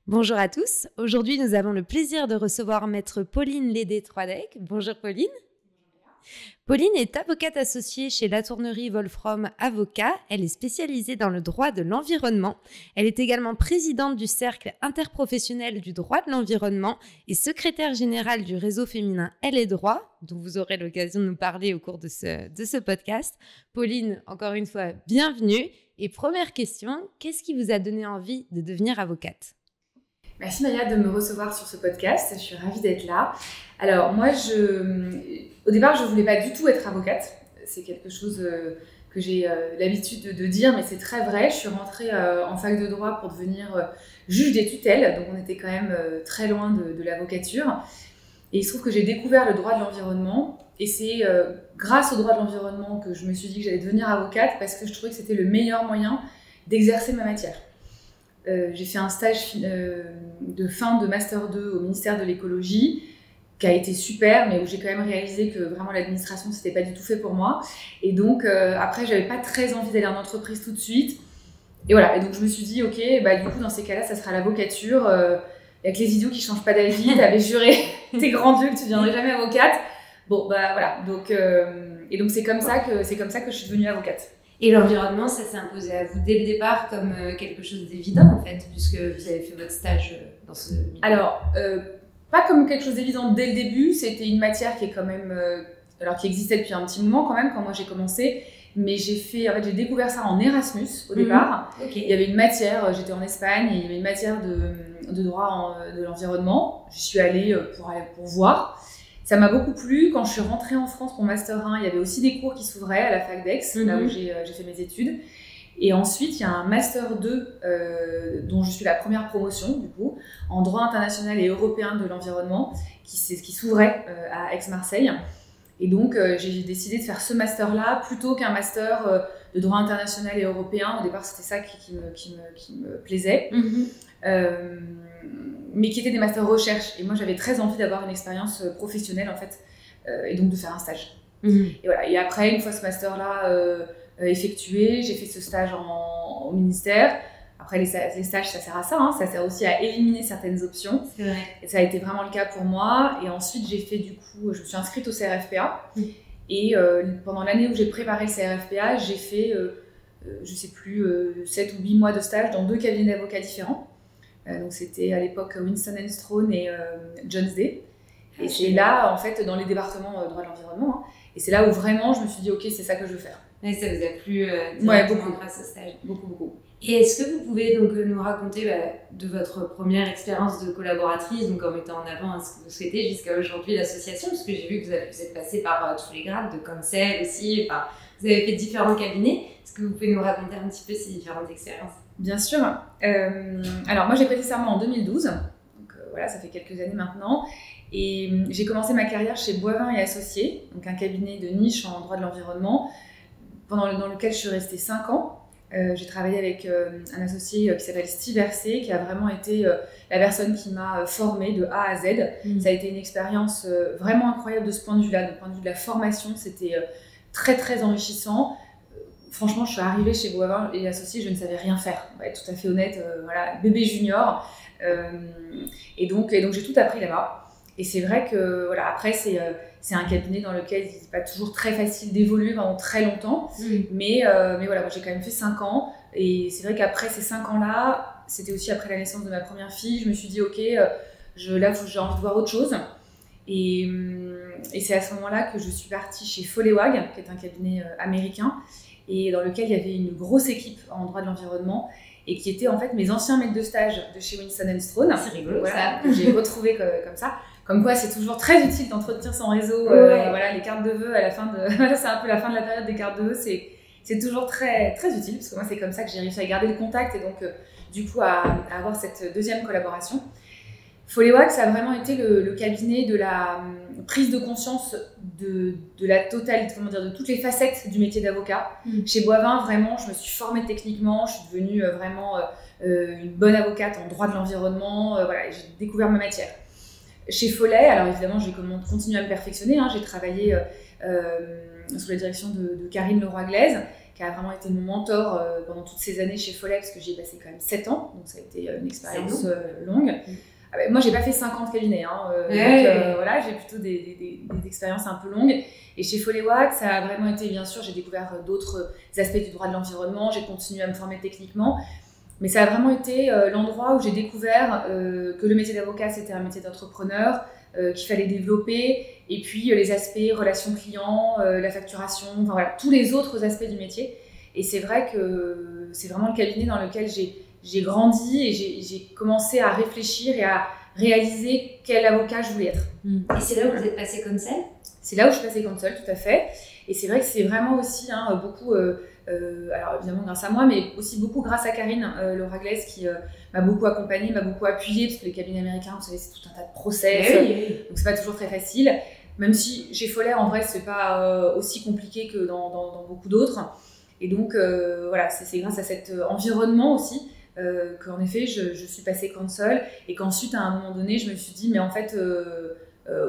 Bonjour à tous. Aujourd'hui, nous avons le plaisir de recevoir maître Pauline Lédé-Troidec. Bonjour Pauline. Pauline est avocate associée chez Latournerie Wolfram Avocat. Elle est spécialisée dans le droit de l'environnement. Elle est également présidente du Cercle interprofessionnel du droit de l'environnement et secrétaire générale du réseau féminin Elle est droit, dont vous aurez l'occasion de nous parler au cours de ce podcast. Pauline, encore une fois, bienvenue. Et première question, qu'est-ce qui vous a donné envie de devenir avocate ? Merci Maya de me recevoir sur ce podcast, je suis ravie d'être là. Alors moi, au départ, je ne voulais pas du tout être avocate. C'est quelque chose que j'ai l'habitude de dire, mais c'est très vrai. Je suis rentrée en fac de droit pour devenir juge des tutelles, donc on était quand même très loin de l'avocature. Et il se trouve que j'ai découvert le droit de l'environnement, et c'est grâce au droit de l'environnement que je me suis dit que j'allais devenir avocate, parce que je trouvais que c'était le meilleur moyen d'exercer ma matière. J'ai fait un stage de fin de Master 2 au ministère de l'écologie qui a été super, mais où j'ai quand même réalisé que vraiment l'administration c'était pas du tout fait pour moi, et donc après j'avais pas très envie d'aller en entreprise tout de suite, et voilà, et donc je me suis dit ok, du coup dans ces cas-là ça sera l'avocature, avec les idiots qui changent pas d'avis. T'avais juré tes grands dieux que tu deviendrais jamais avocate, bon voilà, donc et donc c'est comme ça que je suis devenue avocate. Et l'environnement, ça s'est imposé à vous dès le départ comme quelque chose d'évident, en fait, puisque vous avez fait votre stage dans ce milieu. Alors, pas comme quelque chose d'évident dès le début. C'était une matière qui est quand même... qui existait depuis un petit moment quand même, quand moi j'ai commencé. Mais j'ai découvert ça en Erasmus au départ. Okay. Il y avait une matière, j'étais en Espagne, et il y avait une matière de droit de l'environnement. J'y suis allée pour voir. Ça m'a beaucoup plu. Quand je suis rentrée en France pour Master 1, il y avait aussi des cours qui s'ouvraient à la fac d'Aix, là où j'ai fait mes études. Et ensuite, il y a un Master 2 dont je suis la première promotion, du coup, en droit international et européen de l'environnement, qui s'ouvrait à Aix-Marseille. Et donc, j'ai décidé de faire ce master-là plutôt qu'un master de droit international et européen. Au départ, c'était ça qui me plaisait. Mais qui étaient des masters recherche. Et moi, j'avais très envie d'avoir une expérience professionnelle, en fait, et donc de faire un stage. Et voilà. Et après, une fois ce master-là effectué, j'ai fait ce stage au ministère. Après, les stages, ça sert à ça, hein. Ça sert aussi à éliminer certaines options. C'est vrai. Et ça a été vraiment le cas pour moi. Et ensuite, je me suis inscrite au CRFPA. Et pendant l'année où j'ai préparé le CRFPA, j'ai fait, je sais plus, 7 ou 8 mois de stage dans 2 cabinets d'avocats différents. Donc c'était à l'époque Winston & Strawn et Jones Day. Et c'est là, en fait, dans les départements droit de l'environnement, hein, et c'est là où vraiment je me suis dit ok, c'est ça que je veux faire. Et ça vous a plu beaucoup grâce au stage. Beaucoup. Et est-ce que vous pouvez donc nous raconter de votre première expérience de collaboratrice, donc en mettant en avant ce que vous souhaitez jusqu'à aujourd'hui l'association, parce que j'ai vu que vous êtes passé par tous les grades, de conseil aussi, vous avez fait différents cabinets. Est-ce que vous pouvez nous raconter un petit peu ces différentes expériences ? Bien sûr. Alors moi j'ai prêté serment en 2012, donc voilà, ça fait quelques années maintenant. Et j'ai commencé ma carrière chez Boivin et Associés, donc un cabinet de niche en droit de l'environnement, dans lequel je suis restée 5 ans. J'ai travaillé avec un associé qui s'appelle Steve Hersey, qui a vraiment été la personne qui m'a formée de A à Z. Ça a été une expérience vraiment incroyable de ce point de vue-là, du point de vue de la formation. C'était très très enrichissant. Franchement, je suis arrivée chez Boivin et Associés, je ne savais rien faire. On va être tout à fait honnête, voilà, bébé junior. Et donc j'ai tout appris là-bas. Et c'est vrai que voilà, après c'est un cabinet dans lequel il n'est pas toujours très facile d'évoluer pendant très longtemps. Mais voilà, moi j'ai quand même fait 5 ans. Et c'est vrai qu'après ces 5 ans-là, c'était aussi après la naissance de ma première fille, je me suis dit ok, là j'ai envie de voir autre chose. Et c'est à ce moment-là que je suis partie chez Follewag, qui est un cabinet américain, et dans lequel il y avait une grosse équipe en droit de l'environnement, et qui étaient en fait mes anciens maîtres de stage de chez Winston & Strawn. C'est rigolo, voilà, ça. Que j'ai retrouvé comme ça. Comme quoi, c'est toujours très utile d'entretenir son réseau. Voilà, les cartes de vœux à la fin de... c'est un peu la fin de la période des cartes de vœux. C'est toujours très, très utile, parce que moi, c'est comme ça que j'ai réussi à garder le contact et donc, du coup, à avoir cette deuxième collaboration. Follewag, ça a vraiment été le cabinet de la prise de conscience de la totalité, de toutes les facettes du métier d'avocat. Chez Boivin, vraiment, je me suis formée techniquement, je suis devenue vraiment une bonne avocate en droit de l'environnement. Voilà, j'ai découvert ma matière. Chez Follet, alors évidemment, j'ai continué à me perfectionner. J'ai travaillé sous la direction de Karine Leroy-Glaise, qui a vraiment été mon mentor pendant toutes ces années chez Follet, parce que j'y ai passé quand même 7 ans, donc ça a été une expérience longue. Ah ben, moi, j'ai pas fait 50 cabinets, voilà, j'ai plutôt des expériences un peu longues. Et chez Follet Wack, ça a vraiment été, bien sûr, j'ai découvert d'autres aspects du droit de l'environnement, j'ai continué à me former techniquement, mais ça a vraiment été l'endroit où j'ai découvert que le métier d'avocat, c'était un métier d'entrepreneur, qu'il fallait développer, et puis les aspects relations clients, la facturation, enfin voilà, tous les autres aspects du métier. Et c'est vrai que c'est vraiment le cabinet dans lequel j'ai grandi et j'ai commencé à réfléchir et à réaliser quel avocat je voulais être. Et c'est là où vous êtes passé counsel ? C'est là où je suis passée counsel, tout à fait. Et c'est vrai que c'est vraiment aussi beaucoup, alors évidemment grâce à moi, mais aussi beaucoup grâce à Karine Laura Glaise qui m'a beaucoup accompagnée, m'a beaucoup appuyée, parce que les cabinets américains, vous savez, c'est tout un tas de process, donc c'est pas toujours très facile. Même si chez Follet, en vrai, c'est pas aussi compliqué que dans beaucoup d'autres. Et donc, voilà, c'est grâce à cet environnement aussi qu'en effet, je suis passée counsel et qu'ensuite, à un moment donné, je me suis dit, mais en fait,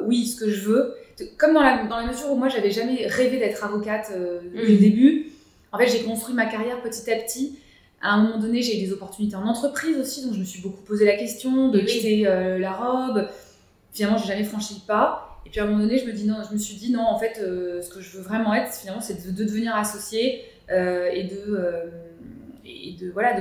oui, ce que je veux, comme dans la mesure où moi, j'avais jamais rêvé d'être avocate depuis le début, en fait, j'ai construit ma carrière petit à petit. À un moment donné, j'ai eu des opportunités en entreprise aussi, donc je me suis beaucoup posé la question de quitter la robe. Finalement, j'ai jamais franchi le pas. Et puis à un moment donné, je me suis dit non, en fait, ce que je veux vraiment être, finalement, c'est de devenir associée et de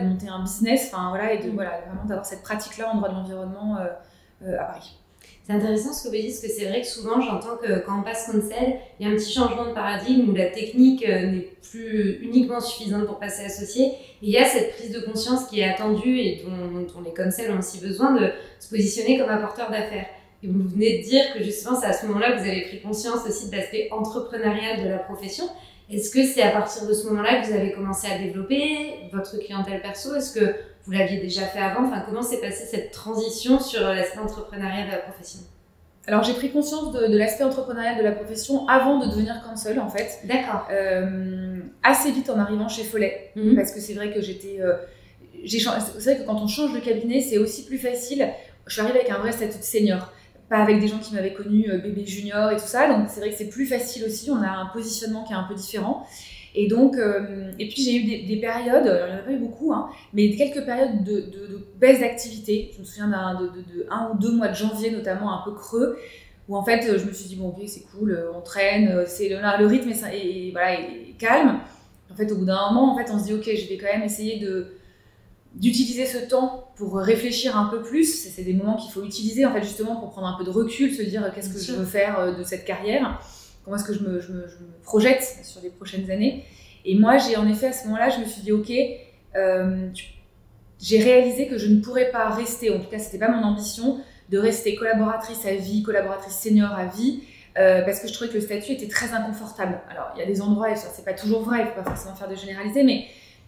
monter un business, voilà, et vraiment d'avoir cette pratique-là en droit de l'environnement à Paris. C'est intéressant ce que vous dites, parce que c'est vrai que souvent j'entends que quand on passe counsel, il y a un petit changement de paradigme où la technique n'est plus uniquement suffisante pour passer associé. Et il y a cette prise de conscience qui est attendue et dont les counsels ont aussi besoin de se positionner comme apporteur d'affaires. Et vous venez de dire que justement c'est à ce moment-là que vous avez pris conscience aussi de l'aspect entrepreneurial de la profession. Est-ce que c'est à partir de ce moment-là que vous avez commencé à développer votre clientèle perso ? Est-ce que vous l'aviez déjà fait avant ? Enfin, comment s'est passée cette transition sur l'aspect entrepreneurial de la profession ? Alors, j'ai pris conscience de l'aspect entrepreneurial de la profession avant de devenir counsel, en fait. D'accord. Assez vite en arrivant chez Follet, parce que c'est vrai que c'est vrai que quand on change de cabinet, c'est aussi plus facile. Je suis arrivée avec un vrai statut de senior, pas avec des gens qui m'avaient connue bébé junior et tout ça, donc c'est vrai que c'est plus facile aussi, on a un positionnement qui est un peu différent. Et donc, et puis j'ai eu des périodes, il n'y en a pas eu beaucoup, mais quelques périodes de baisse d'activité. Je me souviens de 1 ou 2 mois de janvier notamment, un peu creux, où en fait je me suis dit bon ok c'est cool, on traîne, le rythme est calme. En fait au bout d'un moment, en fait, on se dit ok je vais quand même essayer d'utiliser ce temps pour réfléchir un peu plus. C'est des moments qu'il faut utiliser en fait justement pour prendre un peu de recul, se dire qu'est-ce que je veux faire de cette carrière. Comment est-ce que je me projette sur les prochaines années. Et moi, en effet, à ce moment-là, je me suis dit, ok, j'ai réalisé que je ne pourrais pas rester, en tout cas, ce n'était pas mon ambition, de rester collaboratrice à vie, collaboratrice senior à vie, parce que je trouvais que le statut était très inconfortable. Alors, il y a des endroits, et ça, c'est pas toujours vrai, il ne faut pas forcément faire de généralité, mais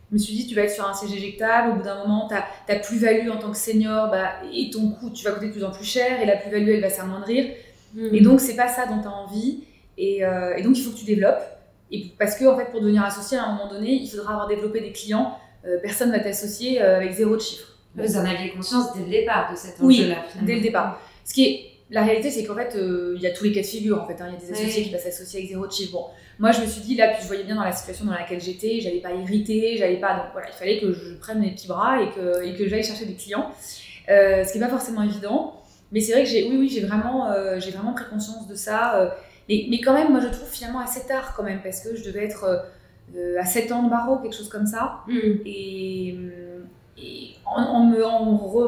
je me suis dit, tu vas être sur un siège éjectable, au bout d'un moment, ta plus-value en tant que senior, et ton coût, tu vas coûter de plus en plus cher, et la plus-value, elle va s'amoindrir. Et donc, c'est pas ça dont tu as envie. Et donc, il faut que tu développes. Et parce que, en fait, pour devenir associé, à un moment donné, il faudra avoir développé des clients. Personne ne va t'associer avec 0 de chiffre. Vous en aviez conscience dès le départ de cet enjeu-là, finalement. Dès le départ. La réalité, c'est qu'en fait, il y a tous les cas de figure. En fait, il y a des associés qui passent associés avec 0 de chiffre. Bon, moi, je me suis dit, là, puis je voyais bien dans la situation dans laquelle j'étais, j'allais pas irriter, j'allais pas. Donc voilà, il fallait que je prenne mes petits bras et que j'aille chercher des clients. Ce qui n'est pas forcément évident. Mais c'est vrai que j'ai vraiment pris conscience de ça. Mais quand même, moi, je trouve finalement assez tard quand même, parce que je devais être à 7 ans de barreau, quelque chose comme ça. Et en me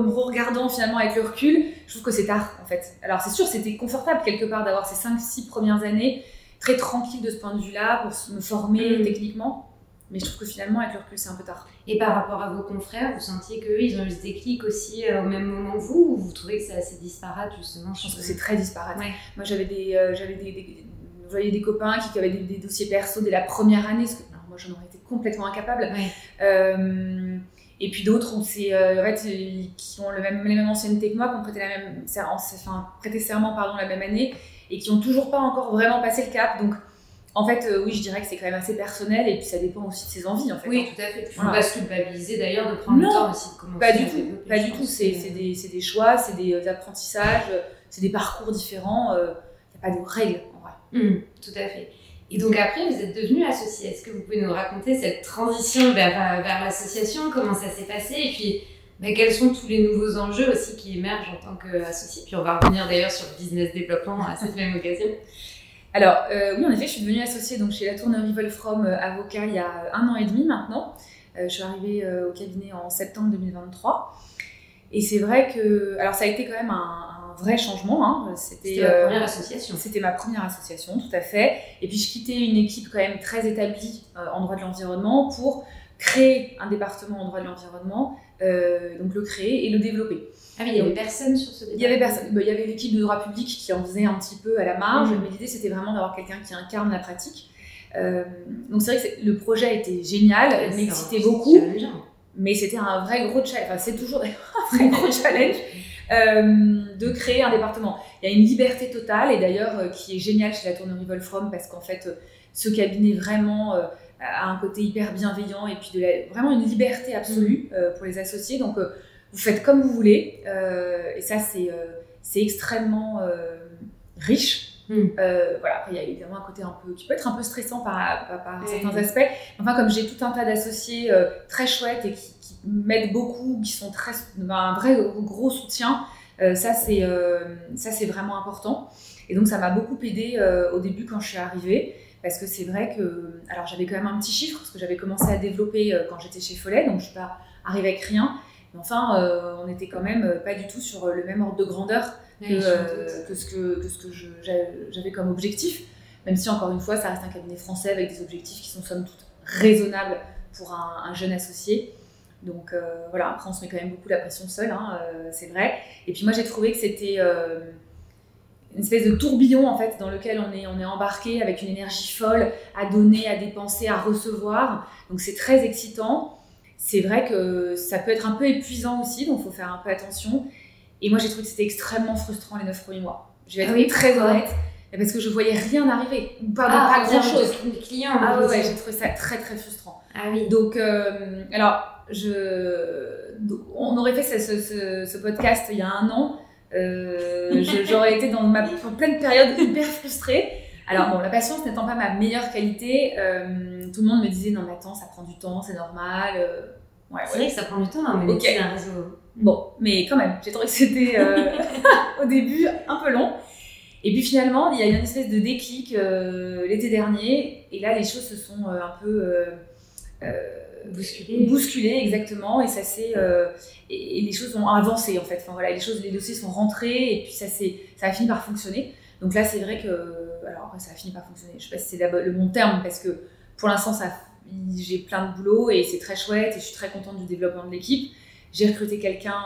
regardant finalement avec le recul, je trouve que c'est tard en fait. Alors c'est sûr, c'était confortable quelque part d'avoir ces 5-6 premières années très tranquille de ce point de vue-là pour me former techniquement. Mais je trouve que finalement, avec le recul, c'est un peu tard. Et par rapport à vos confrères, vous sentiez qu'eux, ils ont eu ce déclic aussi au même moment que vous, ou vous trouvez que c'est assez disparate justement? Je pense que c'est très disparate. Ouais. Moi, j'avais des copains qui avaient des dossiers perso dès la première année. Moi, j'en aurais été complètement incapable. Ouais. Et puis d'autres, qui ont les mêmes anciennetés que moi, qui ont prêté serment la même année et qui n'ont toujours pas encore vraiment passé le cap. Donc, en fait, oui, je dirais que c'est quand même assez personnel et puis ça dépend aussi de ses envies, en fait. Oui, tout à fait. Il ne faut pas se culpabiliser d'ailleurs de prendre le temps aussi de commencer. Pas du tout. C'est des choix, c'est des apprentissages, c'est des parcours différents. Il n'y a pas de règles, en vrai. Tout à fait. Et donc après, vous êtes devenu associé. Est-ce que vous pouvez nous raconter cette transition vers l'association, comment ça s'est passé, et puis quels sont tous les nouveaux enjeux aussi qui émergent en tant qu'associé? Puis on va revenir d'ailleurs sur le business développement à cette même occasion. Alors oui, en effet, je suis devenue associée donc, chez Latournerie Wolfrom Avocat il y a 1 an et demi maintenant. Je suis arrivée au cabinet en septembre 2023. Et c'est vrai que... Alors ça a été quand même un vrai changement. Hein. C'était ma première association. C'était ma première association, tout à fait. Et puis je quittais une équipe quand même très établie en droit de l'environnement pour créer un département en droit de l'environnement, donc le créer et le développer. Ah oui, il y avait personne sur ce département. Il y avait l'équipe de droit public qui en faisait un petit peu à la marge, mais l'idée c'était vraiment d'avoir quelqu'un qui incarne la pratique. Donc c'est vrai que le projet était génial, m'excitait beaucoup, mais c'était un vrai gros challenge, enfin c'est toujours un vrai gros challenge de créer un département. Il y a une liberté totale et d'ailleurs qui est géniale chez Latournerie Wolfrom parce qu'en fait ce cabinet vraiment a un côté hyper bienveillant et puis vraiment une liberté absolue pour les associés, donc vous faites comme vous voulez et ça c'est extrêmement riche. Voilà, après il y a évidemment un côté qui peut être un peu stressant par certains aspects. Enfin, comme j'ai tout un tas d'associés très chouettes et qui m'aident beaucoup, qui sont un vrai gros soutien, ça c'est vraiment important. Et donc ça m'a beaucoup aidée au début quand je suis arrivée, parce que c'est vrai que alors j'avais quand même un petit chiffre parce que j'avais commencé à développer quand j'étais chez Follet, donc je suis pas arrivée avec rien. Mais enfin, on n'était quand même pas du tout sur le même ordre de grandeur que ce que j'avais comme objectif, même si encore une fois ça reste un cabinet français avec des objectifs qui sont somme toute raisonnables pour un jeune associé. Donc voilà, après on se met quand même beaucoup la pression seul, hein, c'est vrai. Et puis moi j'ai trouvé que c'était une espèce de tourbillon en fait dans lequel on est embarqué avec une énergie folle à donner, à dépenser, à recevoir. Donc c'est très excitant. C'est vrai que ça peut être un peu épuisant aussi, donc il faut faire un peu attention. Et moi, j'ai trouvé que c'était extrêmement frustrant les 9 premiers mois. Je vais être très honnête, parce que je voyais rien arriver, pas grand-chose. Les clients. Ouais, j'ai trouvé ça très très frustrant. Ah oui. Donc, alors, on aurait fait ce podcast il y a 1 an. J'aurais été dans ma pleine période hyper frustrée. Alors bon, la patience n'étant pas ma meilleure qualité, tout le monde me disait non mais attends, ça prend du temps, c'est normal. C'est vrai que ça prend du temps, hein, mais c'est un réseau. Bon, mais quand même, j'ai trouvé que c'était au début un peu long. Et puis finalement, il y a eu une espèce de déclic l'été dernier, et là les choses se sont un peu bousculées exactement, et ça et les choses ont avancé en fait. Enfin voilà, les dossiers sont rentrés, et puis ça a fini par fonctionner. Donc là, c'est vrai que alors après ça a fini par fonctionner. Je sais pas si c'est le bon terme parce que pour l'instant j'ai plein de boulot et c'est très chouette et je suis très contente du développement de l'équipe. J'ai recruté quelqu'un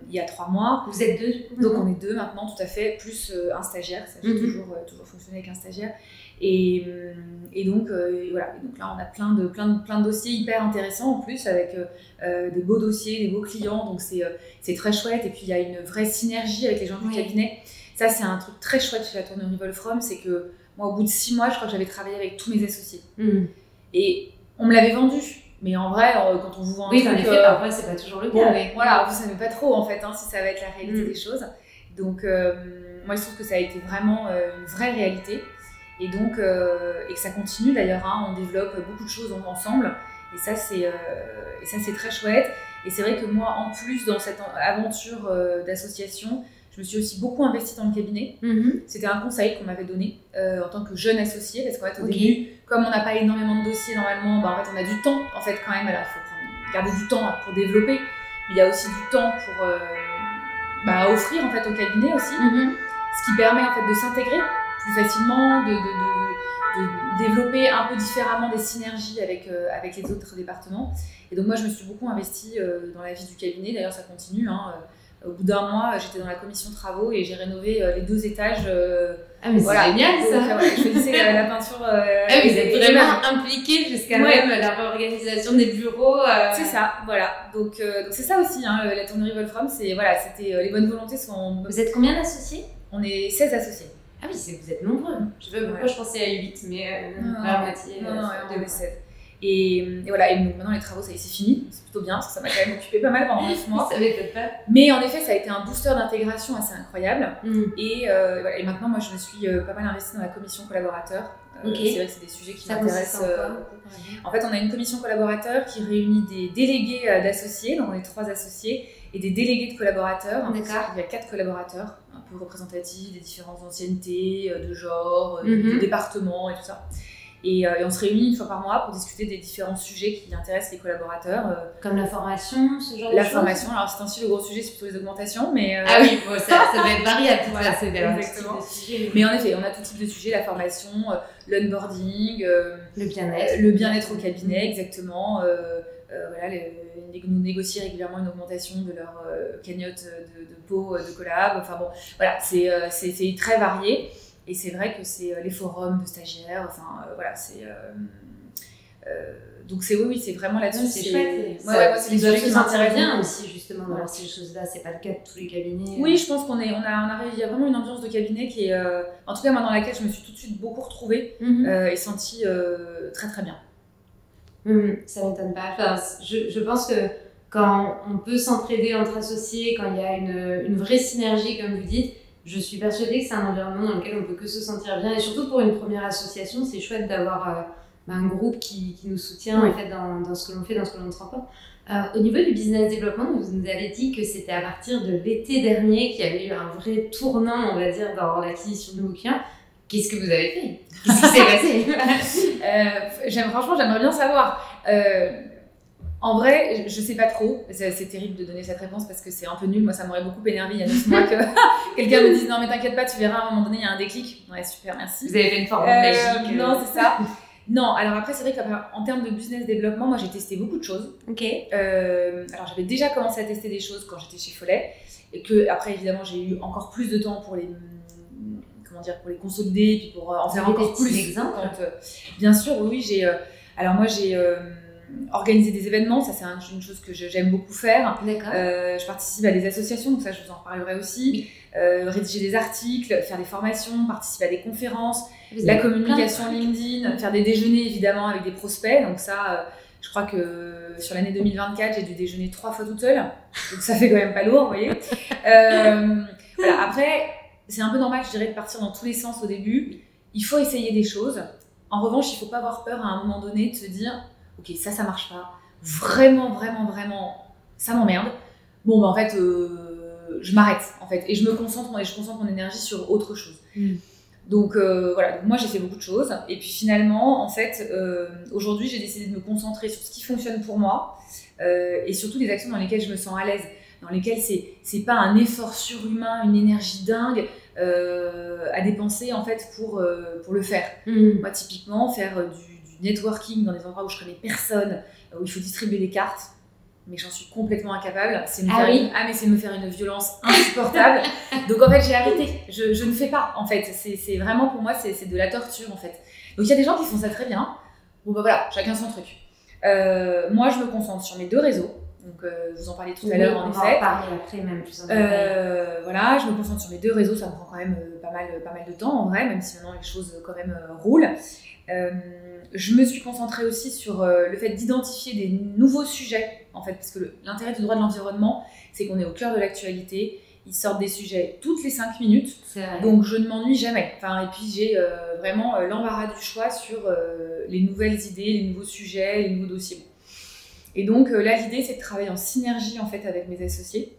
il y a 3 mois. Vous êtes 2 du coup? Donc on est 2 maintenant, tout à fait, plus un stagiaire. Ça, j'ai toujours fonctionné avec un stagiaire. Et donc voilà. Et donc là on a plein de dossiers hyper intéressants en plus avec des beaux dossiers, des beaux clients. Donc c'est très chouette. Et puis il y a une vraie synergie avec les gens du cabinet. Ça c'est un truc très chouette chez Latournerie Wolfrom, c'est que moi au bout de 6 mois, je crois que j'avais travaillé avec tous mes associés. Et on me l'avait vendu. Mais en vrai, quand on vous vend un truc... parfois, c'est pas toujours le cas. Bon, voilà, vous savez pas trop, en fait, hein, si ça va être la réalité des choses. Donc, moi, je trouve que ça a été vraiment une vraie réalité. Et donc, et que ça continue, d'ailleurs. Hein, on développe beaucoup de choses ensemble. Et ça, c'est très chouette. Et c'est vrai que moi, en plus, dans cette aventure d'association, je me suis aussi beaucoup investie dans le cabinet. C'était un conseil qu'on m'avait donné en tant que jeune associée, parce qu'en fait, au début, comme on n'a pas énormément de dossiers normalement, en fait, on a du temps, en fait, quand même. Alors, il faut garder du temps pour développer, mais il y a aussi du temps pour offrir en fait au cabinet aussi, ce qui permet en fait de s'intégrer plus facilement, de développer un peu différemment des synergies avec les autres départements. Et donc moi, je me suis beaucoup investie dans la vie du cabinet. D'ailleurs, ça continue. Hein. Au bout d'1 mois, j'étais dans la commission travaux et j'ai rénové les 2 étages. Ah mais c'est génial ça. Je faisais la peinture. Vous êtes vraiment impliqué jusqu'à même la réorganisation des bureaux. C'est ça, voilà. Donc c'est ça aussi, hein, la Latournerie Wolfrom, c'était les bonnes volontés sont. Vous êtes combien d'associés? On est 16 associés. Ah oui, vous êtes nombreux. Je sais pas pourquoi je pensais à 8, mais la moitié. Non, on est 16. Et voilà, et donc maintenant les travaux, ça y est, c'est fini, c'est plutôt bien, parce que ça m'a quand même occupé pas mal pendant 9 mois. Ça m'étonne pas. Mais en effet, ça a été un booster d'intégration assez incroyable. Et, voilà, et maintenant, moi, je me suis pas mal investie dans la commission collaborateur. C'est vrai que c'est des sujets qui m'intéressent. En fait, on a une commission collaborateur qui réunit des délégués d'associés, donc on est 3 associés, et des délégués de collaborateurs. D'accord. Il y a 4 collaborateurs, un peu représentatifs des différentes anciennetés, de genre, de départements et tout ça. Et on se réunit une fois par mois pour discuter des différents sujets qui intéressent les collaborateurs. Comme la formation, ce genre de choses. La formation, alors c'est ainsi le gros sujet, c'est plutôt les augmentations, mais... Ah oui, bon, ça va être variable, voilà, c'est exactement. Mais en effet, on a tout type de sujets, la formation, l'onboarding, le bien-être au cabinet, exactement. Voilà, nous négocie régulièrement une augmentation de leur cagnotte de pot de collab. Enfin bon, voilà, c'est très varié. Et c'est vrai que c'est les forums de stagiaires, enfin voilà, c'est... donc oui, c'est vraiment là-dessus. C'est chouette. Moi, c'est des sujets qui m'intéressent bien aussi, justement, d'avoir ces choses-là. C'est pas le cas de tous les cabinets. Oui, je pense il y a vraiment une ambiance de cabinet qui est... en tout cas, moi, dans laquelle je me suis tout de suite beaucoup retrouvée et sentie très, très bien. Ça m'étonne pas. Enfin, je pense que quand on peut s'entraider entre associés, quand il y a une vraie synergie, comme vous dites, je suis persuadée que c'est un environnement dans lequel on peut que se sentir bien. Et surtout pour une première association, c'est chouette d'avoir un groupe qui nous soutient en fait, dans ce que l'on fait, dans ce que l'on transforme. Au niveau du business développement, vous nous avez dit que c'était à partir de l'été dernier qu'il y avait eu un vrai tournant, on va dire, dans l'acquisition de nouveaux clients. Qu'est-ce que vous avez fait? Qu'est-ce qui s'est passé? Franchement, j'aimerais bien savoir. En vrai, je sais pas trop. C'est terrible de donner cette réponse parce que c'est un peu nul. Moi, ça m'aurait beaucoup énervé il y a 9 mois que quelqu'un me dise non, mais t'inquiète pas, tu verras, à un moment donné, il y a un déclic. Ouais, super, merci. Vous avez fait une formule magique. Non, c'est ça. Non, alors après, c'est vrai qu'en termes de business développement, moi, j'ai testé beaucoup de choses. Ok. Alors, j'avais déjà commencé à tester des choses quand j'étais chez Follet. Et que, après, évidemment, j'ai eu encore plus de temps pour les consolider, puis pour en faire encore plus. Exemple. Bien sûr, oui, j'ai organiser des événements, ça c'est une chose que j'aime beaucoup faire. D'accord. Je participe à des associations, donc ça je vous en parlerai aussi. Rédiger des articles, faire des formations, participer à des conférences, la communication LinkedIn, faire des déjeuners évidemment avec des prospects. Donc ça, je crois que sur l'année 2024, j'ai dû déjeuner 3 fois toute seule. Donc ça fait quand même pas lourd, vous voyez. Voilà. Après, c'est un peu normal, je dirais, de partir dans tous les sens au début. Il faut essayer des choses. En revanche, il ne faut pas avoir peur à un moment donné de se dire ok, ça marche pas, vraiment, ça m'emmerde. Bon, bah en fait, je m'arrête, en fait, et je concentre mon énergie sur autre chose. Donc voilà, donc moi j'ai fait beaucoup de choses, et puis finalement, en fait, aujourd'hui j'ai décidé de me concentrer sur ce qui fonctionne pour moi, et surtout les actions dans lesquelles je me sens à l'aise, dans lesquelles c'est pas un effort surhumain, une énergie dingue à dépenser en fait pour le faire. Moi typiquement, faire du networking dans des endroits où je connais personne, où il faut distribuer des cartes, mais j'en suis complètement incapable. C'est me faire une violence insupportable. Donc en fait j'ai arrêté, je ne fais pas en fait. C'est vraiment pour moi c'est de la torture en fait. Donc il y a des gens qui font ça très bien. Bon bah voilà, chacun son truc. Moi je me concentre sur mes 2 réseaux. Donc vous en parliez tout à l'heure en effet. On va en parler après même plus en détail. Voilà, je me concentre sur mes 2 réseaux, ça me prend quand même pas mal de temps en vrai, même si maintenant les choses quand même roulent. Je me suis concentrée aussi sur le fait d'identifier des nouveaux sujets, en fait, parce que l'intérêt du droit de l'environnement, c'est qu'on est au cœur de l'actualité. Ils sortent des sujets toutes les 5 minutes, donc je ne m'ennuie jamais. Enfin, et puis j'ai vraiment l'embarras du choix sur les nouvelles idées, les nouveaux sujets, les nouveaux dossiers. Et donc là, l'idée, c'est de travailler en synergie en fait avec mes associés.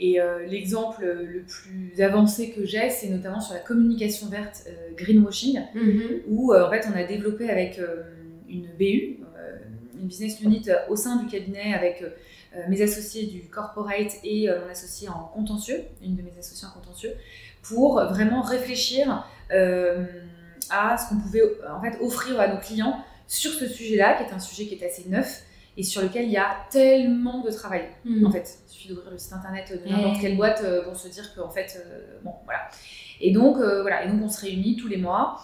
Et l'exemple le plus avancé que j'ai, c'est notamment sur la communication verte greenwashing, où en fait on a développé avec une BU, une business unit au sein du cabinet avec mes associés du corporate et mon associé en contentieux, une de mes associées en contentieux, pour vraiment réfléchir à ce qu'on pouvait en fait offrir à nos clients sur ce sujet-là, qui est un sujet qui est assez neuf et sur lequel il y a tellement de travail. En fait, il suffit d'ouvrir le site internet de n'importe quelle boîte pour se dire qu'en fait, bon, voilà. Et donc, voilà. Et donc, on se réunit tous les mois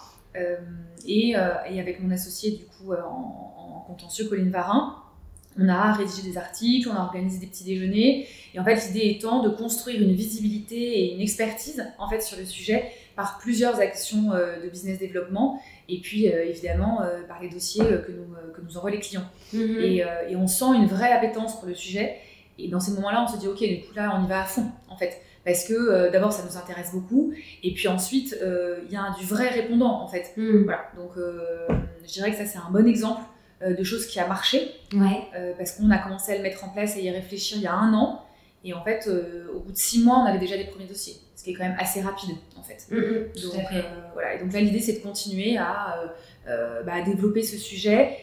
et avec mon associé, du coup, en contentieux, Colline Varin, on a rédigé des articles, on a organisé des petits déjeuners. Et en fait, l'idée étant de construire une visibilité et une expertise, en fait, sur le sujet par plusieurs actions de business développement et puis évidemment par les dossiers que nous envoient les clients. Et on sent une vraie appétence pour le sujet. Et dans ces moments-là, on se dit, ok, du coup là, on y va à fond, en fait. Parce que d'abord, ça nous intéresse beaucoup. Et puis ensuite, il y a du vrai répondant, en fait. Voilà. Donc, je dirais que ça, c'est un bon exemple de choses qui a marché. Parce qu'on a commencé à le mettre en place et y réfléchir il y a 1 an. Et en fait, au bout de 6 mois, on avait déjà des premiers dossiers. Ce qui est quand même assez rapide, en fait. Donc, voilà. Et donc là, l'idée, c'est de continuer à développer ce sujet.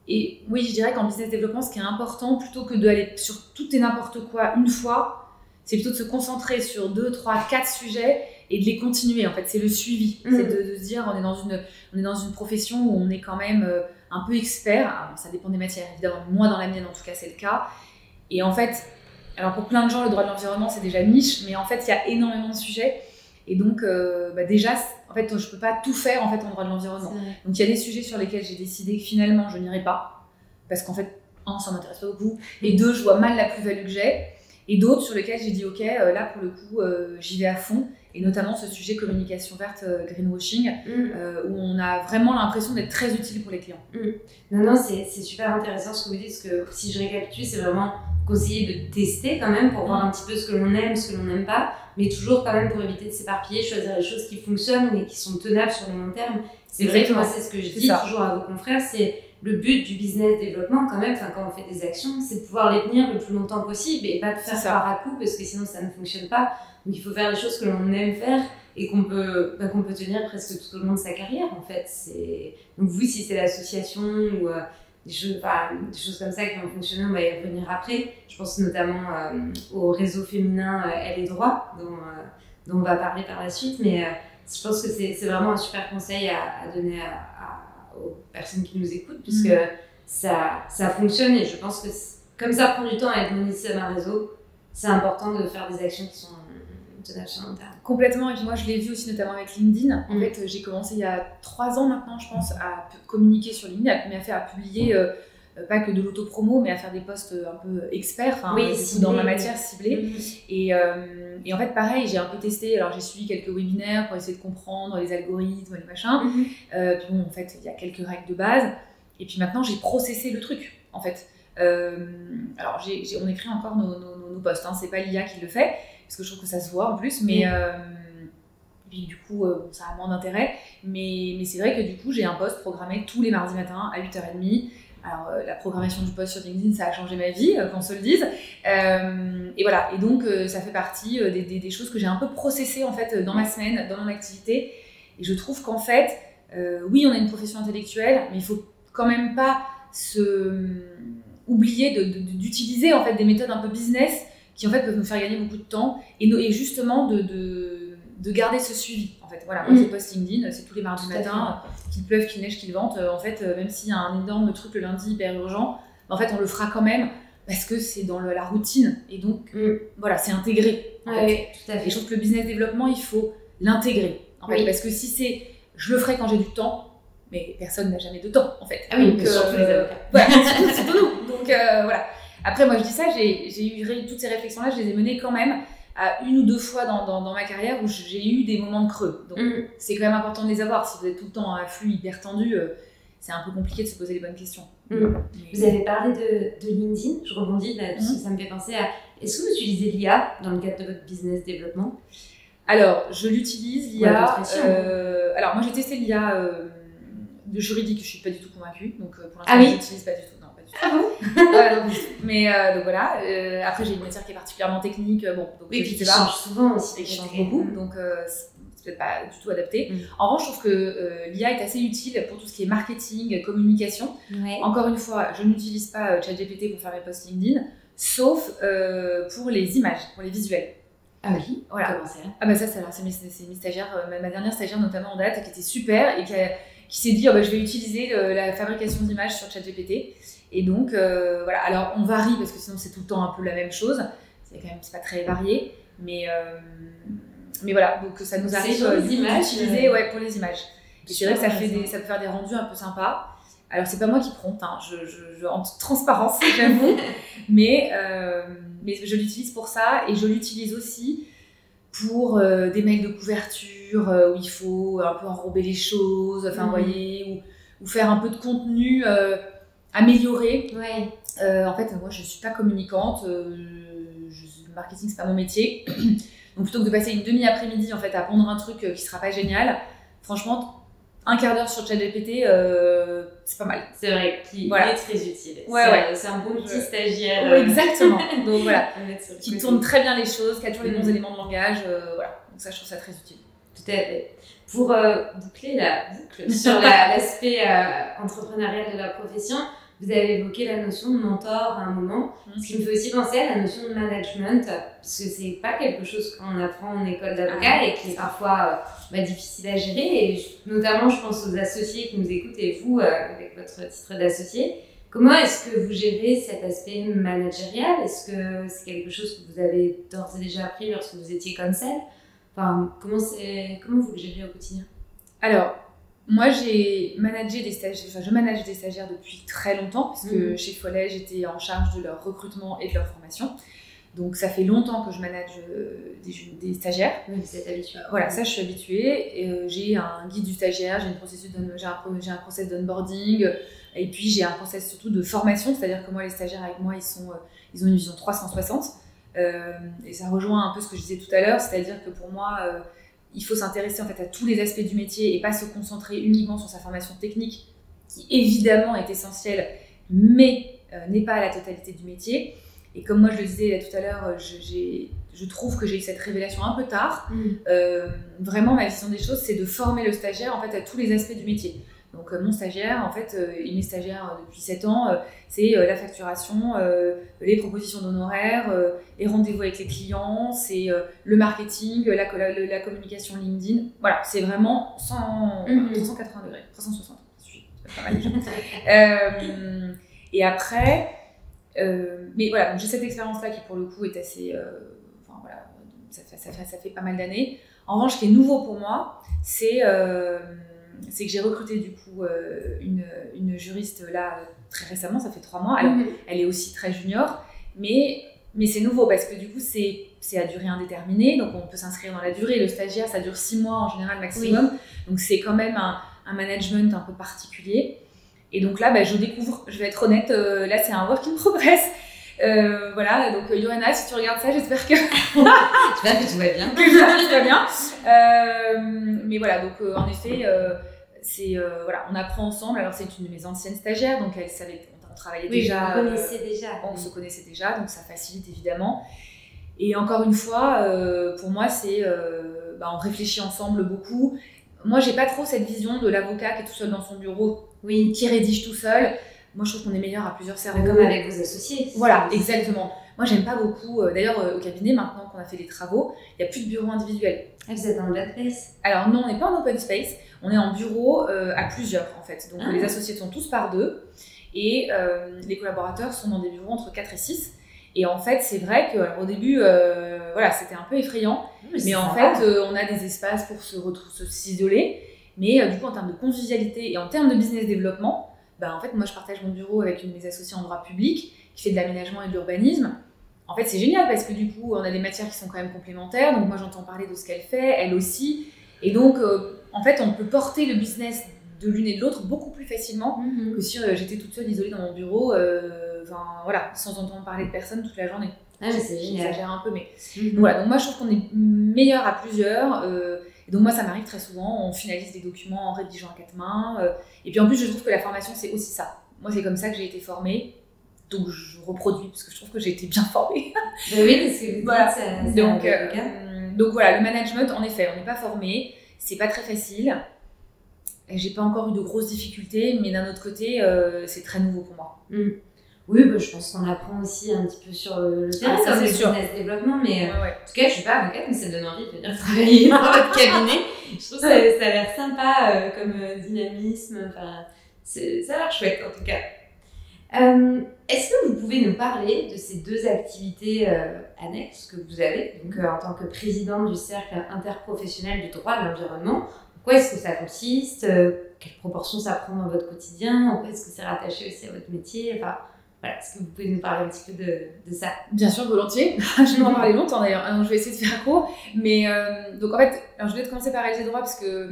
Et oui, je dirais qu'en business développement, ce qui est important, plutôt que d'aller sur tout et n'importe quoi une fois, c'est plutôt de se concentrer sur 2, 3, 4 sujets et de les continuer. En fait, c'est le suivi. C'est de se dire, on est dans une profession où on est quand même un peu expert. Alors, ça dépend des matières, évidemment. Moi, dans la mienne, en tout cas, c'est le cas. Et en fait, alors pour plein de gens, le droit de l'environnement, c'est déjà niche, mais en fait, il y a énormément de sujets. Et donc, déjà, en fait, je ne peux pas tout faire en fait, en droit de l'environnement. Donc, il y a des sujets sur lesquels j'ai décidé que finalement, je n'irai pas. Parce qu'en fait, 1, ça ne m'intéresse pas beaucoup. Et 2, je vois mal la plus-value que j'ai. Et d'autres sur lesquels j'ai dit, ok, là, pour le coup, j'y vais à fond. Et notamment ce sujet communication verte, greenwashing, où on a vraiment l'impression d'être très utile pour les clients. Non, c'est super intéressant ce que vous dites. Parce que si je récapitule, c'est vraiment conseiller de tester quand même pour voir un petit peu ce que l'on aime, ce que l'on n'aime pas. Mais toujours quand même pour éviter de s'éparpiller, choisir les choses qui fonctionnent et qui sont tenables sur le long terme. C'est vrai que moi, c'est ce que je dis toujours à vos confrères, c'est le but du business développement quand même, quand on fait des actions, c'est de pouvoir les tenir le plus longtemps possible et pas de faire par à coup parce que sinon ça ne fonctionne pas. Donc il faut faire les choses que l'on aime faire et qu'on peut tenir presque tout au long de sa carrière en fait. Donc vous, si c'est l'association ou des choses comme ça qui vont fonctionner, on va y revenir après. Je pense notamment au réseau féminin Elle est droit, dont on va parler par la suite, mais je pense que c'est vraiment un super conseil à donner aux personnes qui nous écoutent, puisque ça fonctionne et je pense que comme ça prend du temps à être monétisé dans un réseau, c'est important de faire des actions qui sont tenables sur le long terme. Complètement, et puis moi je l'ai vu aussi notamment avec LinkedIn. En fait, j'ai commencé il y a 3 ans maintenant, je pense, à communiquer sur LinkedIn, à publier pas que de l'autopromo, mais à faire des posts un peu experts, dans ma matière ciblée. Et en fait, pareil, j'ai un peu testé. Alors, j'ai suivi quelques webinaires pour essayer de comprendre les algorithmes, les machins. Puis bon, en fait, il y a quelques règles de base. Et puis maintenant, j'ai processé le truc, en fait. Alors, on écrit encore nos posts. Hein, c'est pas l'IA qui le fait, parce que je trouve que ça se voit en plus. Mais puis, du coup, ça a moins d'intérêt. Mais c'est vrai que du coup, j'ai un post programmé tous les mardis matins à 8h30. Alors, la programmation du post sur LinkedIn, ça a changé ma vie, qu'on se le dise. Et voilà. Et donc, ça fait partie des choses que j'ai un peu processées, en fait, dans ma semaine, dans mon activité. Et je trouve qu'en fait, oui, on a une profession intellectuelle, mais il faut quand même pas oublier d'utiliser, en fait, des méthodes un peu business qui, en fait, peuvent nous faire gagner beaucoup de temps. Et justement, de garder ce suivi. En fait, voilà, moi, je poste LinkedIn, c'est tous les mardis matin, qu'il pleuve, qu'il neige, qu'il vente. En fait, même s'il y a un énorme truc le lundi hyper urgent, en fait, on le fera quand même parce que c'est dans la routine. Et donc, voilà, c'est intégré. En fait. Tout à fait. Et je trouve que le business développment, il faut l'intégrer. En fait, parce que si c'est je le ferai quand j'ai du temps, mais personne n'a jamais de temps, en fait. Ah oui, donc, surtout les avocats. Voilà, surtout nous. Donc, voilà. Après, moi, je dis ça, j'ai eu toutes ces réflexions-là, je les ai menées quand même à 1 ou 2 fois dans ma carrière où j'ai eu des moments de creux. Donc, c'est quand même important de les avoir. Si vous êtes tout le temps à flux hyper tendu, c'est un peu compliqué de se poser les bonnes questions. Vous avez parlé de LinkedIn, je rebondis là, parce que ça me fait penser à... Est-ce que vous utilisez l'IA dans le cadre de votre business développement ? Alors, je l'utilise, l'IA. Alors, moi, j'ai testé l'IA de juridique, je suis pas du tout convaincue. Donc, pour l'instant, je l'utilise pas du tout. Non, pas du tout. Ah bon? Non, mais donc voilà. Après, j'ai une matière qui est particulièrement technique. Donc, oui, qui change souvent aussi. Qui change beaucoup. Donc, c'est peut-être pas du tout adapté. En revanche, je trouve que l'IA est assez utile pour tout ce qui est marketing, communication. Encore une fois, je n'utilise pas ChatGPT pour faire mes posts LinkedIn, sauf pour les images, pour les visuels. Ah oui, voilà. Comment c'est ? Ah bah ça, c'est mes stagiaires, ma dernière stagiaire notamment en date, qui était super et qui s'est dit je vais utiliser la fabrication d'images sur ChatGPT. Et donc voilà, alors on varie parce que sinon c'est tout le temps un peu la même chose. C'est pas très varié, mais voilà, donc ça nous arrive d'utiliser pour les images. Et c'est vrai que ça peut faire des rendus un peu sympas. Alors c'est pas moi qui prompte, hein, en toute transparence, j'avoue, mais je l'utilise pour ça et je l'utilise aussi pour des mails de couverture où il faut un peu enrober les choses, enfin, vous voyez, ou faire un peu de contenu amélioré. Ouais. En fait, moi, je suis pas communicante, le marketing, c'est pas mon métier. Donc, plutôt que de passer une demi-après-midi en fait, à pondre un truc qui sera pas génial, franchement, un quart d'heure sur ChatGPT, c'est pas mal. C'est vrai qu'il est très utile. C'est un bon petit stagiaire. Ouais, exactement. Donc voilà, qui tourne très bien les choses, qui a toujours les bons éléments de langage. Voilà. Donc ça, je trouve ça très utile. Tout à fait. Pour boucler la boucle sur l'aspect entrepreneurial de la profession, vous avez évoqué la notion de mentor à un moment, ce qui me fait aussi penser à la notion de management, parce que c'est pas quelque chose qu'on apprend en école d'avocat et qui est parfois difficile à gérer. Et notamment, je pense aux associés qui nous écoutent et vous, avec votre titre d'associé. Comment est-ce que vous gérez cet aspect managérial? Est-ce que c'est quelque chose que vous avez d'ores et déjà appris lorsque vous étiez conseil? Enfin, comment vous le gérez au quotidien? Alors, moi, j'ai managé des stagiaires, je manage des stagiaires depuis très longtemps, parce que chez Follet, j'étais en charge de leur recrutement et de leur formation. Donc, ça fait longtemps que je manage des stagiaires. Oui, vous êtes habituée. Voilà, ça, je suis habituée. Et, j'ai un guide du stagiaire, j'ai un process d'onboarding, et puis j'ai un process surtout de formation, c'est-à-dire que moi, les stagiaires avec moi, ils ont une vision 360. Et ça rejoint un peu ce que je disais tout à l'heure, c'est-à-dire que pour moi, il faut s'intéresser en fait à tous les aspects du métier et pas se concentrer uniquement sur sa formation technique, qui évidemment est essentielle, mais n'est pas à la totalité du métier. Et comme moi je le disais tout à l'heure, je trouve que j'ai eu cette révélation un peu tard. Vraiment, ma vision des choses, c'est de former le stagiaire en fait à tous les aspects du métier. Donc mon stagiaire, en fait, et mes stagiaires depuis 7 ans, c'est la facturation, les propositions d'honoraires, les rendez-vous avec les clients, c'est le marketing, la communication LinkedIn. Voilà, c'est vraiment 380 degrés, 360, c'est pas mal déjà. Et après, mais voilà, donc j'ai cette expérience-là qui pour le coup est assez... enfin voilà, ça fait pas mal d'années. En revanche, ce qui est nouveau pour moi, c'est que j'ai recruté du coup une juriste là très récemment, ça fait 3 mois. Alors, elle est aussi très junior, mais c'est nouveau parce que du coup, c'est à durée indéterminée, donc on peut s'inscrire dans la durée. Le stagiaire, ça dure 6 mois en général maximum, donc c'est quand même un management un peu particulier. Et donc là, je découvre, je vais être honnête, là c'est un work in progress. Voilà, donc Johanna, si tu regardes ça, j'espère que j'espère que tout va bien. Tout va bien. Mais voilà, donc en effet, voilà, on apprend ensemble. Alors c'est une de mes anciennes stagiaires, donc elle savait, on travaillait déjà. On se connaissait déjà, donc ça facilite évidemment. Et encore une fois, pour moi, c'est on réfléchit ensemble beaucoup. Moi, j'ai pas trop cette vision de l'avocat qui est tout seul dans son bureau, qui rédige tout seul. Moi, je trouve qu'on est meilleur à plusieurs cerveaux. Comme avec vos associés. Voilà, exactement. Moi, j'aime pas beaucoup. D'ailleurs, au cabinet, maintenant qu'on a fait les travaux, il n'y a plus de bureau individuel. Ah, vous êtes en open space? Alors non, on n'est pas en open space. On est en bureau à plusieurs, en fait. Donc, les associés sont tous par 2. Et les collaborateurs sont dans des bureaux entre 4 et 6. Et en fait, c'est vrai qu'au début, voilà, c'était un peu effrayant. Mais en fait, on a des espaces pour s'isoler. Mais du coup, en termes de convivialité et en termes de business développement, en fait, moi, je partage mon bureau avec une de mes associées en droit public qui fait de l'aménagement et de l'urbanisme. En fait, c'est génial parce que du coup, on a des matières qui sont quand même complémentaires. Donc, moi, j'entends parler de ce qu'elle fait, elle aussi. Et donc, en fait, on peut porter le business de l'une et de l'autre beaucoup plus facilement que si j'étais toute seule isolée dans mon bureau, voilà, sans entendre parler de personne toute la journée. Ah, mais c'est génial. J'exagère un peu, mais voilà. Donc, moi, je trouve qu'on est meilleur à plusieurs. Et donc moi, ça m'arrive très souvent, on finalise des documents en rédigeant à 4 mains. Et puis en plus, je trouve que la formation, c'est aussi ça. Moi, c'est comme ça que j'ai été formée. Donc je reproduis, parce que je trouve que j'ai été bien formée. Oui, parce que voilà. C'est donc voilà, le management, en effet, on n'est pas formé. C'est pas très facile. Et j'ai pas encore eu de grosses difficultés, mais d'un autre côté, c'est très nouveau pour moi. Oui, je pense qu'on apprend aussi un petit peu sur le terrain, ça, c'est sûr. Business développement, mais en tout cas, je suis pas avocate, mais ça donne envie de venir travailler dans votre cabinet. Je trouve que ça a l'air sympa comme dynamisme, enfin, ça a l'air chouette en tout cas. Est-ce que vous pouvez nous parler de ces 2 activités annexes que vous avez, donc en tant que présidente du cercle interprofessionnel du droit de l'environnement? En quoi est-ce que ça consiste? Quelle proportion ça prend dans votre quotidien? En quoi est-ce que c'est rattaché aussi à votre métier? Enfin, Voilà, est-ce que vous pouvez nous parler un petit peu de ça? Bien sûr, volontiers. Je vais en parler longtemps d'ailleurs. Je vais essayer de faire court. Mais donc en fait, alors, je voulais commencer par LG Droit parce que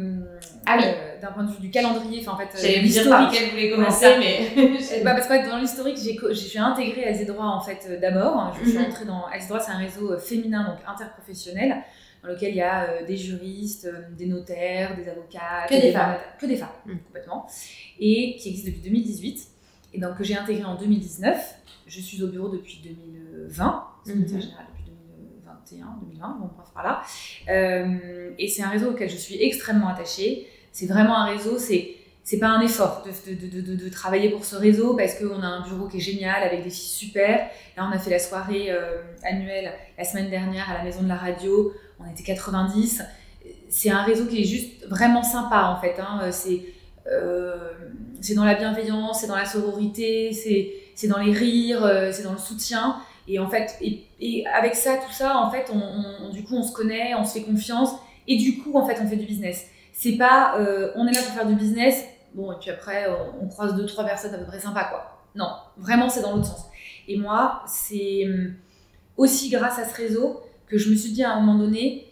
d'un point de vue du calendrier, en fait, j'allais vous dire par lequel vous voulez commencer, mais parce que dans l'historique, j'ai intégré LG Droit en fait d'abord. Je suis entrée dans LG Droit, c'est un réseau féminin donc interprofessionnel dans lequel il y a des juristes, des notaires, des avocats, que des femmes, complètement, et qui existe depuis 2018. Et donc, que j'ai intégré en 2019. Je suis au bureau depuis 2020, secrétaire générale depuis 2020, bon, bref, par là. Et c'est un réseau auquel je suis extrêmement attachée. C'est vraiment un réseau, c'est pas un effort de travailler pour ce réseau parce qu'on a un bureau qui est génial avec des filles super. Là, on a fait la soirée annuelle la semaine dernière à la Maison de la Radio. On était 90. C'est un réseau qui est juste vraiment sympa, en fait. Hein. C'est dans la bienveillance, c'est dans la sororité, c'est dans les rires, c'est dans le soutien. Et en fait, et avec ça, tout ça, en fait, du coup, on se connaît, on se fait confiance. Et du coup, en fait, on fait du business. C'est pas, on est là pour faire du business. Bon, et puis après, on croise 2-3 personnes à peu près sympas, quoi. Non, vraiment, c'est dans l'autre sens. Et moi, c'est aussi grâce à ce réseau que je me suis dit à un moment donné,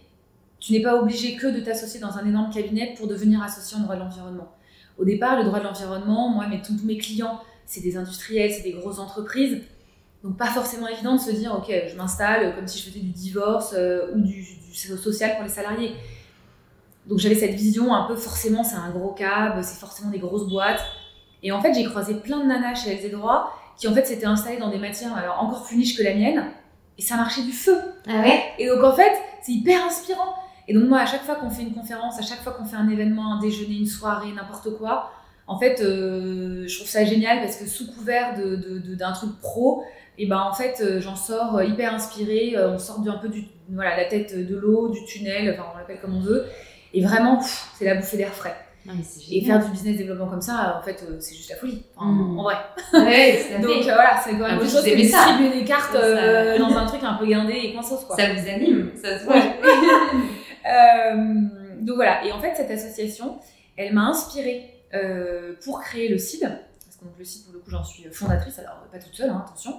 tu n'es pas obligé que de t'associer dans un énorme cabinet pour devenir associé en droit de l'environnement. Au départ, le droit de l'environnement, moi, tous mes clients, c'est des industriels, c'est des grosses entreprises. Donc, pas forcément évident de se dire, ok, je m'installe comme si je faisais du divorce ou du social pour les salariés. Donc, j'avais cette vision un peu, forcément, c'est un gros cab, c'est forcément des grosses boîtes. Et en fait, j'ai croisé plein de nanas chez LG Droit qui, en fait, s'étaient installées dans des matières alors, encore plus niches que la mienne. Et ça marchait du feu. Ah ouais? Et donc, en fait, c'est hyper inspirant. Et donc moi, à chaque fois qu'on fait une conférence, à chaque fois qu'on fait un événement, un déjeuner, une soirée, n'importe quoi, en fait, je trouve ça génial parce que sous couvert d'un truc pro, et ben en fait, j'en sors hyper inspirée. On sort un peu la tête de l'eau, du tunnel, enfin on l'appelle comme on veut. Et vraiment, c'est la bouffée d'air frais. Non, mais et faire du business développement comme ça, en fait, c'est juste la folie. En vrai. Ouais, donc voilà, c'est quand même quelque chose que distribuer des cartes dans un truc un peu guindé et coinsos, quoi. Ça vous anime, ça se voit. Donc voilà, et en fait cette association, elle m'a inspirée pour créer le CID, parce que donc, le CID pour le coup j'en suis fondatrice, alors pas toute seule, hein, attention.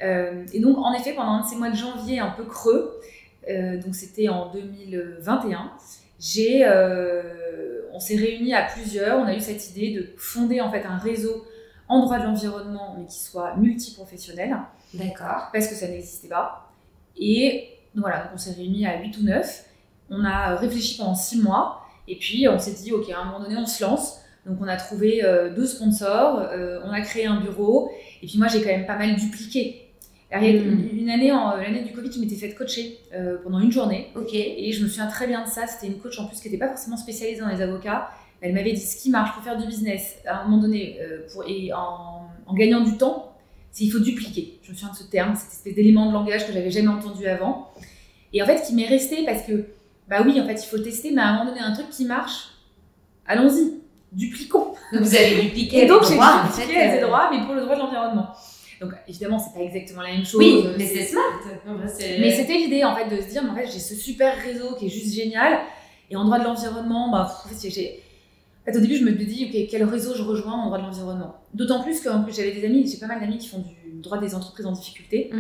Et donc en effet pendant un de ces mois de janvier un peu creux, donc c'était en 2021, on s'est réunis à plusieurs, on a eu cette idée de fonder en fait un réseau en droit de l'environnement mais qui soit multiprofessionnel. D'accord. Parce que ça n'existait pas. Et voilà, donc on s'est réunis à 8 ou 9. On a réfléchi pendant 6 mois et puis on s'est dit, ok, à un moment donné, on se lance. Donc on a trouvé 2 sponsors, on a créé un bureau et puis moi j'ai quand même pas mal dupliqué. Alors, il y a une année, l'année du Covid, je m'étais faite coacher pendant une journée. Ok. Et je me souviens très bien de ça. C'était une coach en plus qui n'était pas forcément spécialisée dans les avocats. Elle m'avait dit ce qui marche pour faire du business à un moment donné en gagnant du temps, c'est il faut dupliquer. Je me souviens de ce terme, cette espèce d'élément de langage que j'avais jamais entendu avant. Et en fait, qui m'est resté parce que, bah oui, en fait, il faut tester, mais à un moment donné, un truc qui marche, allons-y, dupliquons. Donc vous avez dupliqué. Et donc j'ai dupliqué les droits, mais pour le droit de l'environnement. Donc évidemment, c'est pas exactement la même chose. Oui, mais c'est smart. Mais c'était l'idée en fait de se dire, mais en fait, j'ai ce super réseau qui est juste génial. Et en droit de l'environnement, au début, je me dis, ok, quel réseau je rejoins en droit de l'environnement. D'autant plus que j'avais des amis, j'ai pas mal d'amis qui font du droit des entreprises en difficulté,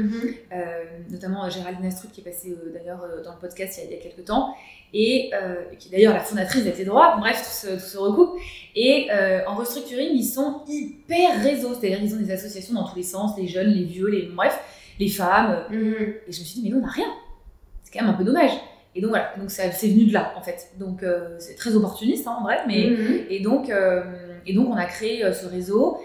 notamment Géraldine Astruc qui est passée d'ailleurs dans le podcast il y a quelques temps, et qui est d'ailleurs la fondatrice d'LG Droit. Bref, tout se recoupe. Et en restructuring, ils sont hyper réseau, c'est-à-dire ils ont des associations dans tous les sens, les jeunes, les vieux, les femmes. Et je me suis dit, mais nous, on n'a rien. C'est quand même un peu dommage. Et donc voilà, donc c'est venu de là en fait. Donc c'est très opportuniste en vrai, mais et donc on a créé ce réseau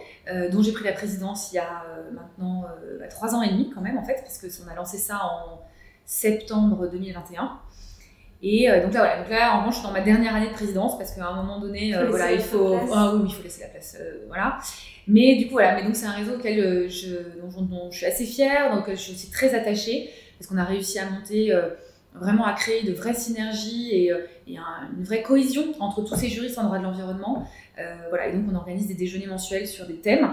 dont j'ai pris la présidence il y a maintenant 3 ans et demi quand même en fait, parce que on a lancé ça en septembre 2021. Et donc là en revanche je suis dans ma dernière année de présidence parce qu'à un moment donné il faut laisser la place voilà. Mais du coup voilà, mais donc c'est un réseau auquel dont je suis assez fière, donc je suis aussi très attachée parce qu'on a réussi à monter vraiment à créer de vraies synergies et une vraie cohésion entre tous ces juristes en droit de l'environnement. Voilà, et donc on organise des déjeuners mensuels sur des thèmes.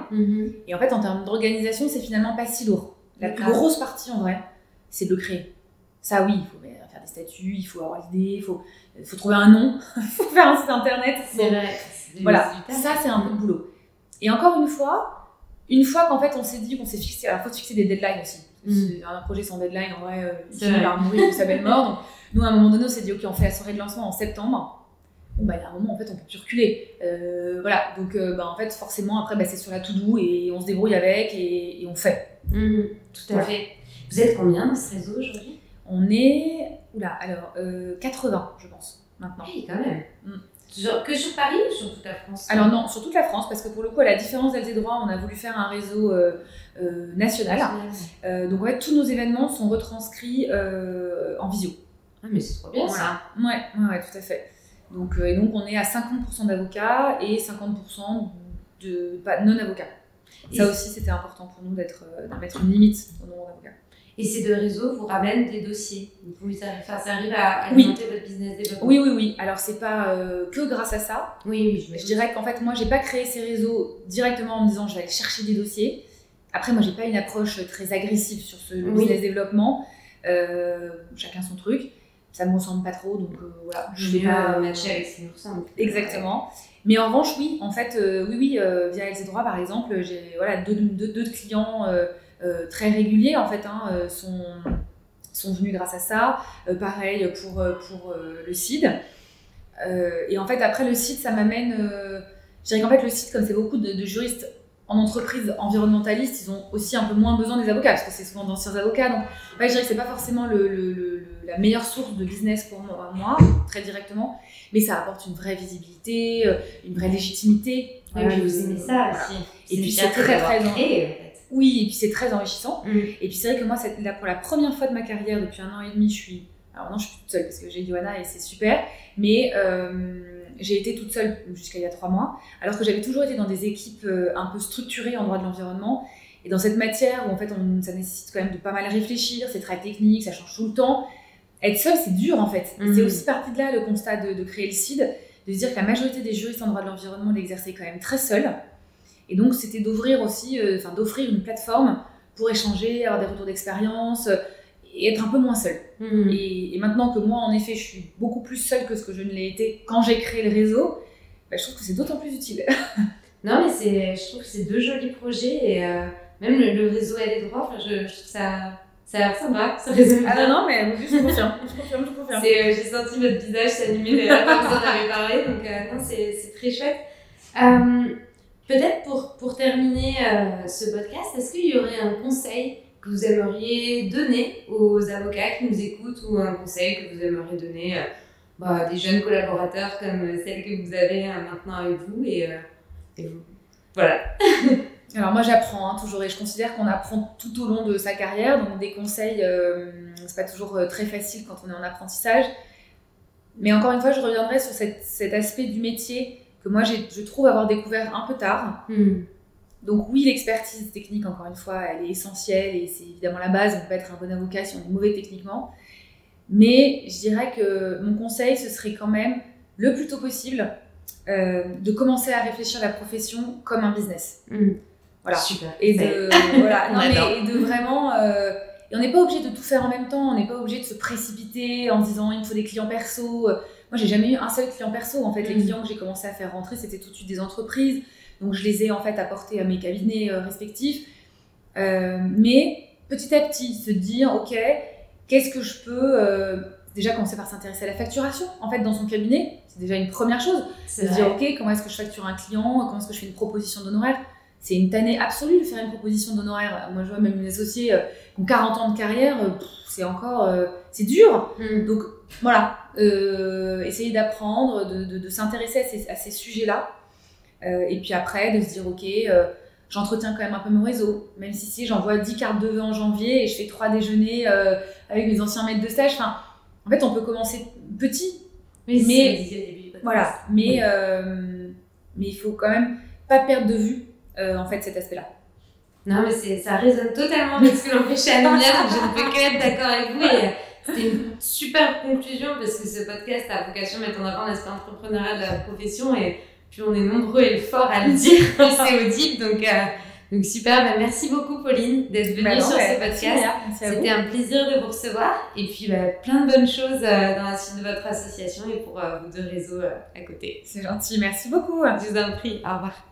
Et en fait, en termes d'organisation, c'est finalement pas si lourd. La plus grosse partie, en vrai, c'est de le créer. Ça, oui, il faut faire des statuts, il faut avoir l'idée, il faut trouver un nom, il faut faire un site internet. C'est vrai. Voilà, ça, c'est un peu de boulot. Et encore une fois, une fois qu'en fait on s'est dit qu'on s'est fixé, alors il faut se fixer des deadlines aussi. Un projet sans deadline, en vrai, il finit par mourir ou sa belle mort. Donc, nous, à un moment donné, on s'est dit, ok, on fait la soirée de lancement en septembre. Bon, bah, il y a un moment, en fait, on peut plus reculer. Voilà, donc, en fait, forcément, après, c'est sur la to-do et on se débrouille avec et on fait. Tout à fait. Vous êtes combien dans ce réseau aujourd'hui? On est, 80, je pense, maintenant. Oui, quand même. Que sur Paris ou sur toute la France? Alors non, sur toute la France, parce que pour le coup, à la différence d'LZ Droit, on a voulu faire un réseau national. Donc en fait, tous nos événements sont retranscrits en visio. Ah, mais c'est trop bien ça. Ouais, tout à fait. Donc, et donc on est à 50% d'avocats et 50% de non-avocats. Ça aussi, c'était important pour nous de mettre une limite au nombre d'avocats. Et ces deux réseaux vous ramènent des dossiers. Ça arrive à alimenter votre business développement. Oui. Alors, c'est pas que grâce à ça. Oui. Je dirais qu'en fait, moi, j'ai pas créé ces réseaux directement en me disant je vais aller chercher des dossiers. Après, moi, j'ai pas une approche très agressive sur le business développement. Chacun son truc. Ça me ressemble pas trop, donc voilà. Je vais pas matcher avec ce qui nous ressemble. Exactement. Mais en revanche, oui, en fait, via LZ Droit, par exemple, j'ai deux clients très réguliers en fait sont venus grâce à ça. Pareil pour le CID. Et en fait après le CID ça m'amène, je dirais qu'en fait le CID, comme c'est beaucoup de juristes en entreprise environnementaliste, ils ont aussi un peu moins besoin des avocats parce que c'est souvent d'anciens avocats. Donc en fait, je dirais que c'est pas forcément la meilleure source de business pour moi très directement, mais ça apporte une vraie visibilité, une vraie légitimité. Oui, puis vous aimez ça aussi. Et puis c'est très oui, et puis c'est très enrichissant. Et puis c'est vrai que moi, là, pour la première fois de ma carrière, depuis 1 an et demi, je suis toute seule parce que j'ai Johanna et c'est super, mais j'ai été toute seule jusqu'à il y a 3 mois, alors que j'avais toujours été dans des équipes un peu structurées en droit de l'environnement. Et dans cette matière où en fait ça nécessite quand même de pas mal réfléchir, c'est très technique, ça change tout le temps. Être seule, c'est dur en fait. C'est aussi parti de là le constat de créer le CID, de se dire que la majorité des juristes en droit de l'environnement l'exerçaient quand même très seuls. Et donc, c'était d'offrir une plateforme pour échanger, avoir des retours d'expérience et être un peu moins seule. Et maintenant que moi, en effet, je suis beaucoup plus seule que ce que je ne l'ai été quand j'ai créé le réseau, je trouve que c'est d'autant plus utile. Non, mais je trouve que c'est 2 jolis projets et même le réseau LZ Droit, je trouve que ça a l'air sympa. Ça résonne bien. Non, mais je confirme. J'ai senti votre visage s'animer quand vous en avez parlé, donc non, c'est très chouette. Peut-être pour terminer ce podcast, est-ce qu'il y aurait un conseil que vous aimeriez donner aux avocats qui nous écoutent ou un conseil que vous aimeriez donner à des jeunes collaborateurs comme celle que vous avez maintenant avec vous et vous. Voilà. Alors moi j'apprends toujours et je considère qu'on apprend tout au long de sa carrière, donc des conseils, c'est pas toujours très facile quand on est en apprentissage. Mais encore une fois, je reviendrai sur cet aspect du métier que moi je trouve avoir découvert un peu tard. Donc oui, l'expertise technique, encore une fois, elle est essentielle et c'est évidemment la base. On ne peut pas être un bon avocat si on est mauvais techniquement. Mais je dirais que mon conseil, ce serait quand même, le plus tôt possible, de commencer à réfléchir la profession comme un business. Voilà. Super. Et de vraiment... et on n'est pas obligé de tout faire en même temps, on n'est pas obligé de se précipiter en se disant il me faut des clients perso. Moi, j'ai jamais eu un seul client perso. En fait, les clients que j'ai commencé à faire rentrer, c'était tout de suite des entreprises. Donc, je les ai en fait apportés à mes cabinets respectifs. Mais petit à petit, se dire, ok, qu'est-ce que je peux déjà commencer par s'intéresser à la facturation en fait dans son cabinet. C'est déjà une première chose. Se dire, ok, comment est-ce que je facture un client, comment est-ce que je fais une proposition d'honoraire. C'est une tannée absolue de faire une proposition d'honoraire. Moi, je vois même mes associés qui ont 40 ans de carrière, c'est encore... c'est dur. Donc, voilà. Essayer d'apprendre, de s'intéresser à ces sujets-là. Et puis après, de se dire, ok, j'entretiens quand même un peu mon réseau. Même si j'envoie 10 cartes de vœux en janvier et je fais 3 déjeuners avec mes anciens maîtres de stage. Enfin, en fait, on peut commencer petit. Mais voilà. Mais il faut quand même pas perdre de vue en fait cet aspect-là. Non, mais ça résonne totalement avec ce que l'on fait chez Anomia, donc je ne peux que être d'accord avec vous. Et c'était une super conclusion parce que ce podcast a vocation à mettre en avant l'aspect entrepreneurial de la profession et puis on est nombreux et forts à le dire, c'est audible. Donc super, merci beaucoup Pauline d'être venue sur ce podcast. C'était un plaisir de vous recevoir et puis plein de bonnes choses dans la suite de votre association et pour vos 2 réseaux à côté. C'est gentil, merci beaucoup. Je vous en prie, au revoir.